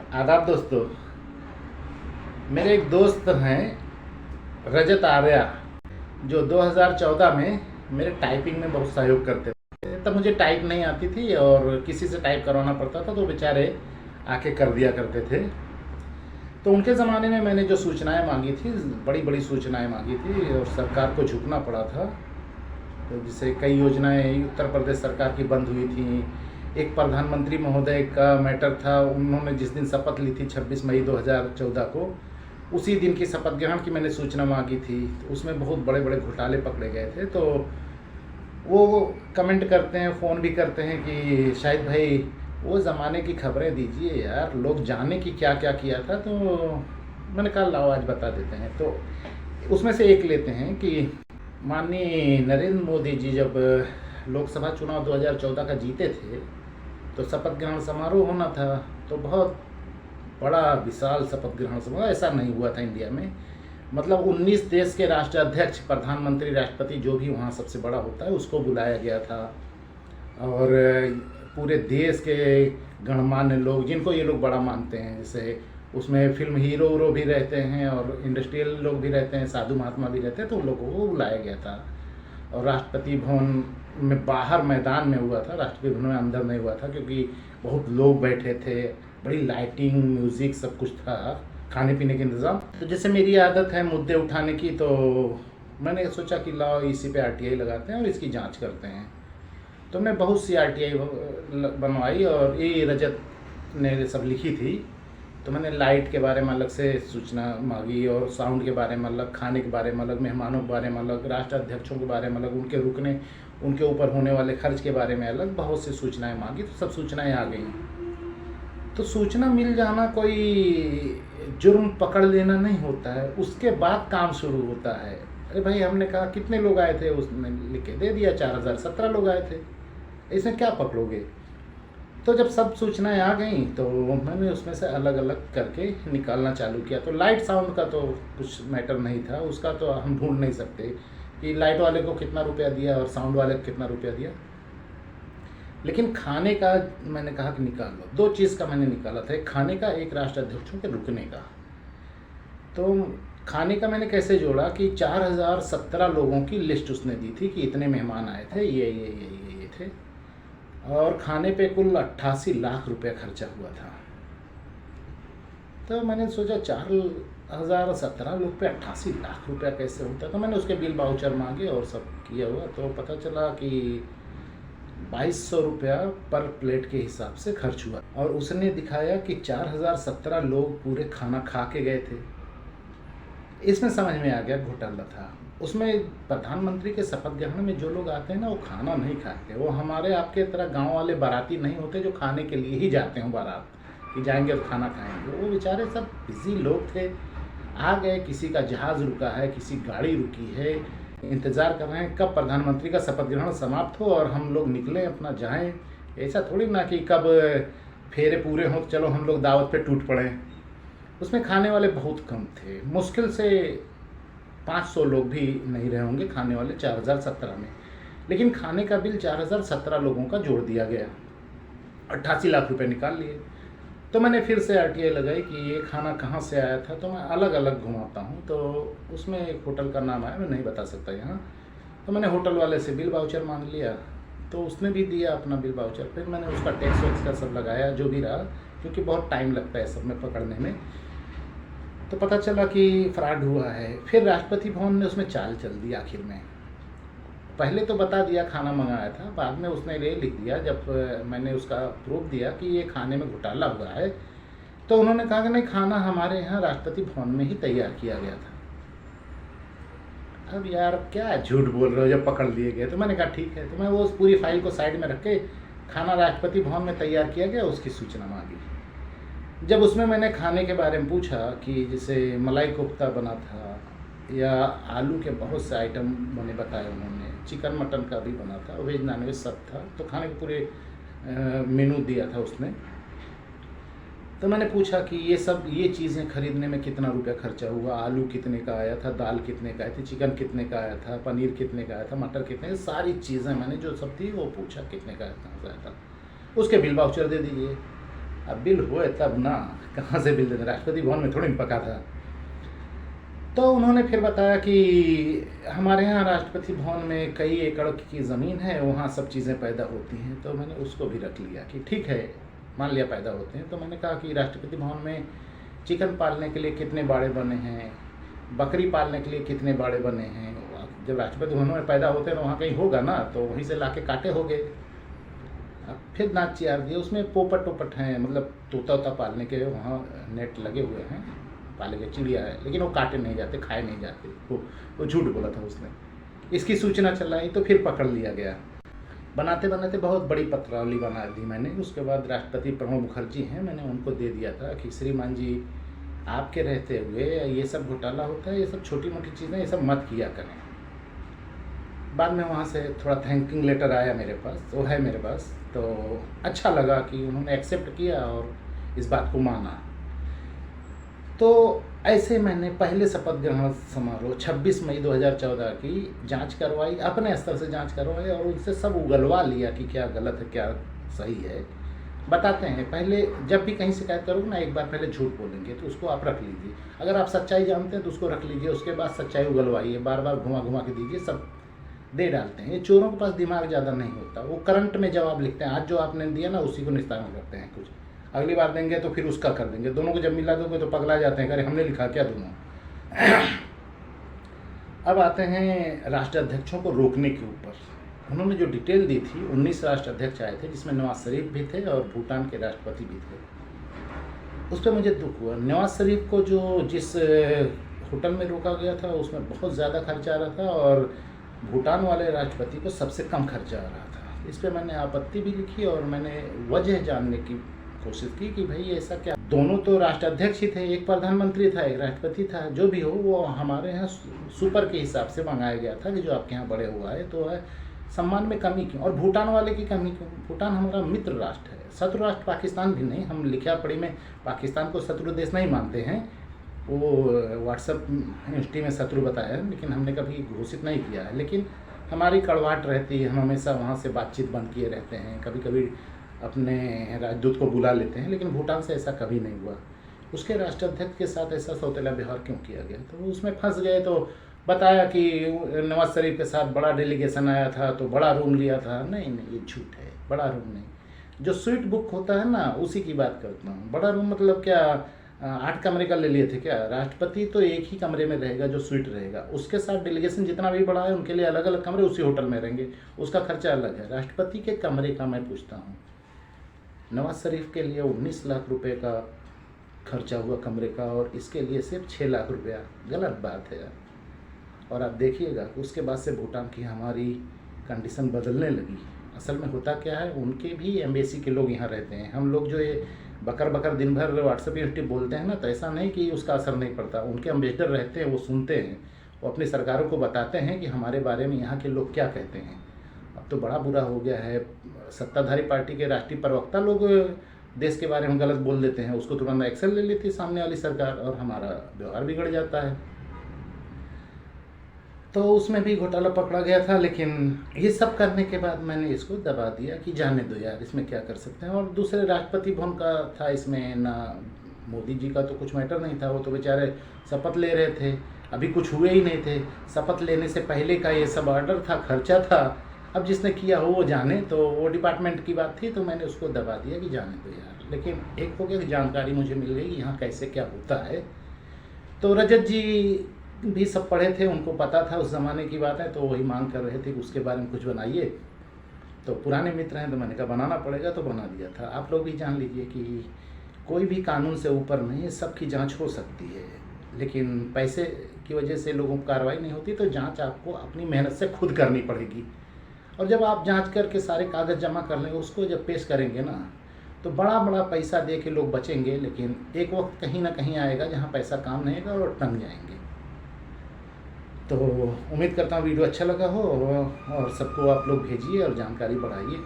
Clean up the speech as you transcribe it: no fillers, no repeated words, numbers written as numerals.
आदाब दोस्तों। मेरे एक दोस्त हैं रजत आर्या, जो 2014 में मेरे टाइपिंग में बहुत सहयोग करते थे। तब मुझे टाइप नहीं आती थी और किसी से टाइप करवाना पड़ता था तो बेचारे आके कर दिया करते थे। तो उनके ज़माने में मैंने जो सूचनाएं मांगी थी, बड़ी बड़ी सूचनाएं मांगी थी और सरकार को झुकना पड़ा था। तो जिससे कई योजनाएं उत्तर प्रदेश सरकार की बंद हुई थी। एक प्रधानमंत्री महोदय का मैटर था, उन्होंने जिस दिन शपथ ली थी 26 मई 2014 को, उसी दिन की शपथ ग्रहण की मैंने सूचना मांगी थी। तो उसमें बहुत बड़े बड़े घोटाले पकड़े गए थे। तो वो कमेंट करते हैं, फ़ोन भी करते हैं कि शाहिद भाई वो ज़माने की खबरें दीजिए यार, लोग जाने कि क्या क्या किया था। तो मैंने कहा लाओ आज बता देते हैं। तो उसमें से एक लेते हैं कि माननीय नरेंद्र मोदी जी जब लोकसभा चुनाव 2014 का जीते थे तो शपथ ग्रहण समारोह होना था। तो बहुत बड़ा विशाल शपथ ग्रहण समारोह, ऐसा नहीं हुआ था इंडिया में। मतलब 19 देश के राष्ट्राध्यक्ष, प्रधानमंत्री, राष्ट्रपति, जो भी वहाँ सबसे बड़ा होता है उसको बुलाया गया था। और पूरे देश के गणमान्य लोग, जिनको ये लोग बड़ा मानते हैं, जैसे उसमें फिल्म हीरो वीरो भी रहते हैं और इंडस्ट्रियल लोग भी रहते हैं, साधु महात्मा भी रहते हैं, तो उन लोगों को बुलाया गया था। और राष्ट्रपति भवन में बाहर मैदान में हुआ था, राष्ट्रपति भवन में अंदर नहीं हुआ था, क्योंकि बहुत लोग बैठे थे, बड़ी लाइटिंग, म्यूज़िक, सब कुछ था, खाने पीने के इंतज़ाम। तो जैसे मेरी आदत है मुद्दे उठाने की, तो मैंने सोचा कि लाओ इसी पे आरटीआई लगाते हैं और इसकी जांच करते हैं। तो मैं बहुत सी आरटीआई बनवाई और ये रजत ने सब लिखी थी। तो मैंने लाइट के बारे में अलग से सूचना मांगी और साउंड के बारे में अलग, खाने के बारे में अलग, मेहमानों के बारे में अलग, राष्ट्राध्यक्षों के बारे में अलग, उनके रुकने, उनके ऊपर होने वाले खर्च के बारे में अलग, बहुत सी सूचनाएं मांगी। तो सब सूचनाएं आ गई। तो सूचना मिल जाना कोई जुर्म पकड़ लेना नहीं होता है, उसके बाद काम शुरू होता है। अरे भाई, हमने कहा कितने लोग आए थे, उसने लिख के दे दिया 4017 लोग आए थे, इसमें क्या पकड़ोगे। तो जब सब सूचनाएं आ गई तो मैंने उसमें से अलग अलग करके निकालना चालू किया। तो लाइट साउंड का तो कुछ मैटर नहीं था, उसका तो हम ढूंढ नहीं सकते कि लाइट वाले को कितना रुपया दिया और साउंड वाले को कितना रुपया दिया। लेकिन खाने का मैंने कहा कि निकाल लो। दो चीज़ का मैंने निकाला था, एक खाने का, एक राष्ट्राध्यक्षों के रुकने का। तो खाने का मैंने कैसे जोड़ा कि 4017 लोगों की लिस्ट उसने दी थी कि इतने मेहमान आए थे, ये थे, और खाने पे कुल 88 लाख रुपए खर्चा हुआ था। तो मैंने सोचा 4017 लोग पे 88 लाख रुपया कैसे होता। तो मैंने उसके बिल बाउचर मांगे और सब किया हुआ। तो पता चला कि 2200 रुपया पर प्लेट के हिसाब से खर्च हुआ। और उसने दिखाया कि 4017 लोग पूरे खाना खा के गए थे। इसमें समझ में आ गया घोटाला था। उसमें प्रधानमंत्री के शपथ ग्रहण में जो लोग आते हैं ना, वो खाना नहीं खाते। वो हमारे आपके तरह गांव वाले बाराती नहीं होते जो खाने के लिए ही जाते हैं बारात, कि जाएंगे और खाना खाएंगे। वो बेचारे सब बिजी लोग थे, आ गए, किसी का जहाज़ रुका है, किसी गाड़ी रुकी है, इंतज़ार कर रहे हैं कब प्रधानमंत्री का शपथ ग्रहण समाप्त हो और हम लोग निकलें, अपना जाएँ। ऐसा थोड़ी ना कि कब फेरे पूरे हों तो चलो हम लोग दावत पे टूट पड़ें। उसमें खाने वाले बहुत कम थे, मुश्किल से 500 लोग भी नहीं रहे होंगे खाने वाले 4017 में। लेकिन खाने का बिल 4017 लोगों का जोड़ दिया गया, 88 लाख रुपए निकाल लिए। तो मैंने फिर से आरटीआई लगाई कि ये खाना कहाँ से आया था। तो मैं अलग अलग घुमाता हूँ, तो उसमें एक होटल का नाम आया, मैं नहीं बता सकता यहाँ। तो मैंने होटल वाले से बिल वाउचर मांग लिया, तो उसने भी दिया अपना बिल वाउचर। फिर मैंने उसका टैक्स वैक्स का सब लगाया, जो भी रहा, क्योंकि बहुत टाइम लगता है सब में पकड़ने में। तो पता चला कि फ्रॉड हुआ है। फिर राष्ट्रपति भवन ने उसमें चाल चल दी आखिर में। पहले तो बता दिया खाना मंगाया था, बाद में उसने ये लिख दिया, जब मैंने उसका प्रूफ दिया कि ये खाने में घोटाला हुआ है, तो उन्होंने कहा कि नहीं, खाना हमारे यहाँ राष्ट्रपति भवन में ही तैयार किया गया था। अब यार क्या झूठ बोल रहे हो, जब पकड़ लिए गए। तो मैंने कहा ठीक है। तो मैं वो उस पूरी फाइल को साइड में रख के, खाना राष्ट्रपति भवन में तैयार किया गया, उसकी सूचना मांगी। जब उसमें मैंने खाने के बारे में पूछा कि जैसे मलाई कोफ्ता बना था, या आलू के बहुत से आइटम मैंने बताए उन्होंने, चिकन मटन का भी बना था, वेज नॉन वेज सब था। तो खाने के पूरे मेनू दिया था उसने। तो मैंने पूछा कि ये चीज़ें खरीदने में कितना रुपया खर्चा हुआ, आलू कितने का आया था, दाल कितने का आया था, चिकन कितने का आया था, पनीर कितने का आया था, मटर कितने, सारी चीज़ें मैंने जो सब थी वो पूछा कितने का आया था। उसके बिल वाउचर दे दीजिए। अब बिल हुए तब ना, कहाँ से बिल देते, राष्ट्रपति भवन में थोड़ी पका था। तो उन्होंने फिर बताया कि हमारे यहाँ राष्ट्रपति भवन में कई एकड़ की ज़मीन है, वहाँ सब चीज़ें पैदा होती हैं। तो मैंने उसको भी रख लिया कि ठीक है, मान लिया पैदा होते हैं। तो मैंने कहा कि राष्ट्रपति भवन में चिकन पालने के लिए कितने बाड़े बने हैं, बकरी पालने के लिए कितने बाड़े बने हैं। जब राष्ट्रपति भवन में पैदा होते हैं तो वहाँ कहीं होगा ना, तो वहीं से ला के काटे होंगे। अब फिर नाच चियार दिए, उसमें पोपट ओपट हैं, मतलब तोता वोता पालने के वहाँ नेट लगे हुए हैं, पाले गए चिड़िया है, लेकिन वो काटे नहीं जाते, खाए नहीं जाते। वो झूठ बोला था उसने। इसकी सूचना चलाई तो फिर पकड़ लिया गया। बनाते बनाते बहुत बड़ी पत्रावली बना दी मैंने। उसके बाद राष्ट्रपति प्रणब मुखर्जी हैं, मैंने उनको दे दिया था कि श्रीमान जी, आपके रहते हुए ये सब घोटाला होता है, ये सब छोटी मोटी चीज़ें ये सब मत किया करें। बाद में वहाँ से थोड़ा थैंकिंग लेटर आया मेरे पास, वो है मेरे पास। तो अच्छा लगा कि उन्होंने एक्सेप्ट किया और इस बात को माना। तो ऐसे मैंने पहले शपथ ग्रहण समारोह 26 मई 2014 की जांच करवाई, अपने स्तर से जांच करवाई और उनसे सब उगलवा लिया कि क्या गलत है क्या सही है। बताते हैं, पहले जब भी कहीं शिकायत करोगे ना, एक बार पहले झूठ बोलेंगे तो उसको आप रख लीजिए। अगर आप सच्चाई जानते हैं तो उसको रख लीजिए, उसके बाद सच्चाई उगलवाइए, बार बार घुमा घुमा के दीजिए, सब दे डालते हैं। ये चोरों के पास दिमाग ज़्यादा नहीं होता, वो करंट में जवाब लिखते हैं। आज जो आपने दिया ना उसी को निस्तारण करते हैं, कुछ अगली बार देंगे तो फिर उसका कर देंगे। दोनों को जब मिला दोगे तो पगला जाते हैं, अरे हमने लिखा क्या दोनों। अब आते हैं राष्ट्राध्यक्षों को रोकने के ऊपर। उन्होंने जो डिटेल दी थी, 19 राष्ट्राध्यक्ष आए थे, जिसमें नवाज शरीफ भी थे और भूटान के राष्ट्रपति भी थे। उस पर मुझे दुख हुआ। नवाज शरीफ को जो जिस होटल में रोका गया था उसमें बहुत ज़्यादा खर्चा आ रहा था और भूटान वाले राष्ट्रपति को सबसे कम खर्चा आ रहा था। इस पर मैंने आपत्ति भी लिखी और मैंने वजह जानने की कोशिश की कि भाई ऐसा क्या। दोनों तो राष्ट्राध्यक्ष ही थे, एक प्रधानमंत्री था, एक राष्ट्रपति था। जो भी हो, वो हमारे यहाँ सुपर के हिसाब से मंगाया गया था कि जो आपके यहाँ बड़े हुआ है, तो है सम्मान में कमी क्यों, और भूटान वाले की कमी क्यों। भूटान हमारा मित्र राष्ट्र है, शत्रु राष्ट्र पाकिस्तान भी नहीं। हम लिखा पढ़ी में पाकिस्तान को शत्रु देश नहीं मानते हैं, वो व्हाट्सएप यूनिवर्सिटी में शत्रु बताया है, लेकिन हमने कभी घोषित नहीं किया है। लेकिन हमारी कड़वाहट रहती है, हम हमेशा वहाँ से बातचीत बंद किए रहते हैं, कभी कभी अपने राजदूत को बुला लेते हैं, लेकिन भूटान से ऐसा कभी नहीं हुआ। उसके राष्ट्राध्यक्ष के साथ ऐसा सौतेला व्यवहार क्यों किया गया, तो वो उसमें फंस गए। तो बताया कि नवाज शरीफ के साथ बड़ा डेलीगेशन आया था तो बड़ा रूम लिया था। नहीं नहीं, ये झूठ है, बड़ा रूम नहीं। जो स्वीट बुक होता है ना, उसी की बात करता हूँ। बड़ा रूम मतलब क्या, 8 कमरे का ले लिए थे क्या? राष्ट्रपति तो एक ही कमरे में रहेगा जो स्वीट रहेगा, उसके साथ डेलीगेशन जितना भी बड़ा है उनके लिए अलग अलग कमरे उसी होटल में रहेंगे, उसका खर्चा अलग है। राष्ट्रपति के कमरे का मैं पूछता हूँ, नवाज शरीफ के लिए 19 लाख रुपए का खर्चा हुआ कमरे का और इसके लिए सिर्फ 6 लाख रुपया। गलत बात है यार। और आप देखिएगा कि उसके बाद से भूटान की हमारी कंडीशन बदलने लगी। असल में होता क्या है, उनके भी एम्बेसी के लोग यहाँ रहते हैं। हम लोग जो ये बकर बकर दिन भर व्हाट्सएप यूनिवर्सिटी बोलते हैं ना, तो ऐसा नहीं कि उसका असर नहीं पड़ता। उनके एम्बेसडर रहते हैं, वो सुनते हैं, वो अपनी सरकारों को बताते हैं कि हमारे बारे में यहाँ के लोग क्या कहते हैं। अब तो बड़ा बुरा हो गया है, सत्ताधारी पार्टी के राष्ट्रीय प्रवक्ता लोग देश के बारे में गलत बोल देते हैं, उसको तुरंत एक्शन ले लेती है सामने वाली सरकार और हमारा व्यवहार बिगड़ जाता है। तो उसमें भी घोटाला पकड़ा गया था, लेकिन ये सब करने के बाद मैंने इसको दबा दिया कि जाने दो यार, इसमें क्या कर सकते हैं। और दूसरे राष्ट्रपति भवन का था, इसमें ना मोदी जी का तो कुछ मैटर नहीं था, वो तो बेचारे शपथ ले रहे थे, अभी कुछ हुए ही नहीं थे। शपथ लेने से पहले का ये सब ऑर्डर था, खर्चा था। अब जिसने किया हो वो जाने, तो वो डिपार्टमेंट की बात थी, तो मैंने उसको दबा दिया कि जाने दो यार। लेकिन एक हो गया कि जानकारी मुझे मिल गई कि यहाँ कैसे क्या होता है। तो रजत जी भी सब पढ़े थे, उनको पता था उस ज़माने की बात है, तो वही मांग कर रहे थे कि उसके बारे में कुछ बनाइए। तो पुराने मित्र हैं तो मैंने कहा बनाना पड़ेगा, तो बना दिया था। आप लोग भी जान लीजिए कि कोई भी कानून से ऊपर नहीं, सबकी जांच हो सकती है, लेकिन पैसे की वजह से लोगों को कार्रवाई नहीं होती, तो जांच आपको अपनी मेहनत से खुद करनी पड़ेगी। और जब आप जांच करके सारे कागज़ जमा कर लेंगे, उसको जब पेश करेंगे ना, तो बड़ा बड़ा पैसा दे के लोग बचेंगे, लेकिन एक वक्त कहीं ना कहीं आएगा जहाँ पैसा काम नहीं आएगा और टंग जाएंगे। तो उम्मीद करता हूँ वीडियो अच्छा लगा हो और सबको आप लोग भेजिए और जानकारी बढ़ाइए।